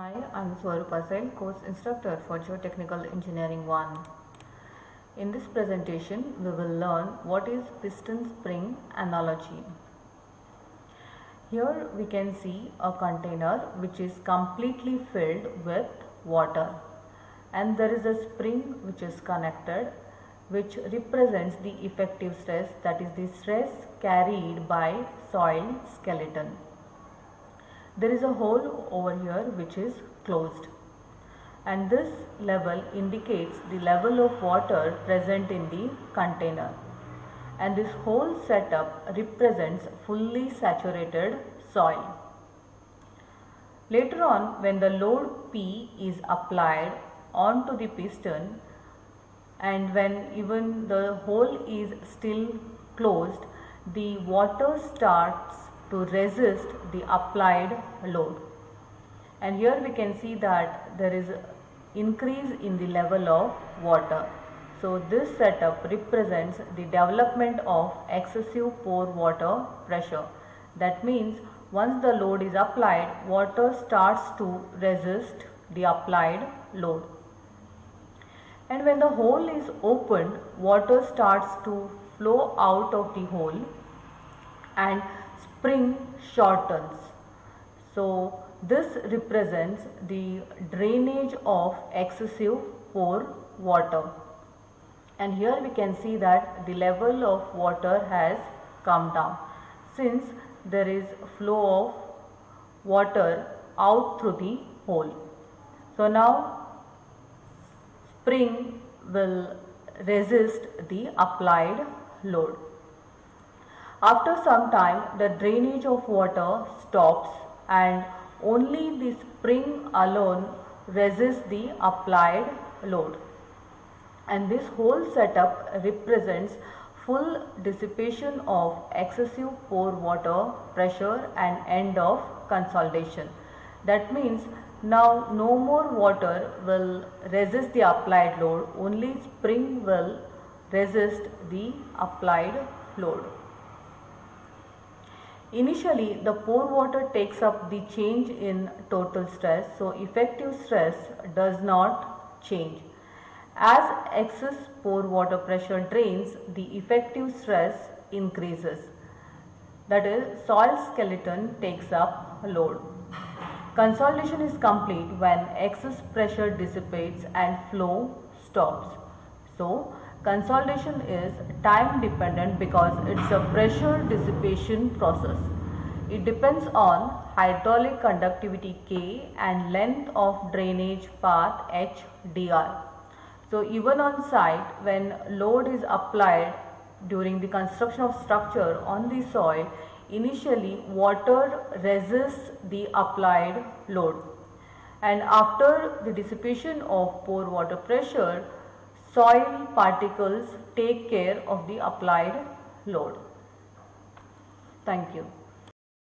Hi, I'm Swarupa Sen, course instructor for Geotechnical Engineering 1. In this presentation, we will learn what is piston spring analogy. Here we can see a container which is completely filled with water, and there is a spring which is connected, which represents the effective stress, that is the stress carried by soil skeleton. There is a hole over here which is closed, and this level indicates the level of water present in the container, and this whole setup represents fully saturated soil. Later on, when the load P is applied onto the piston and when even the hole is still closed, the water starts to resist the applied load, and here we can see that there is increase in the level of water. So this setup represents the development of excessive pore water pressure. That means once the load is applied, water starts to resist the applied load, and when the hole is opened, water starts to flow out of the hole and spring shortens. So this represents the drainage of excessive pore water, and here we can see that the level of water has come down since there is flow of water out through the hole. So now spring will resist the applied load. After some time, the drainage of water stops and only the spring alone resists the applied load, and this whole setup represents full dissipation of excessive pore water pressure and end of consolidation. That means now no more water will resist the applied load, only spring will resist the applied load. Initially, the pore water takes up the change in total stress, so effective stress does not change. As excess pore water pressure drains, the effective stress increases. That is, soil skeleton takes up load. Consolidation is complete when excess pressure dissipates and flow stops. So, consolidation is time dependent because it's a pressure dissipation process. It depends on hydraulic conductivity K and length of drainage path H dr. So even on site, when load is applied during the construction of structure on the soil, initially water resists the applied load, and after the dissipation of pore water pressure, soil particles take care of the applied load. Thank you.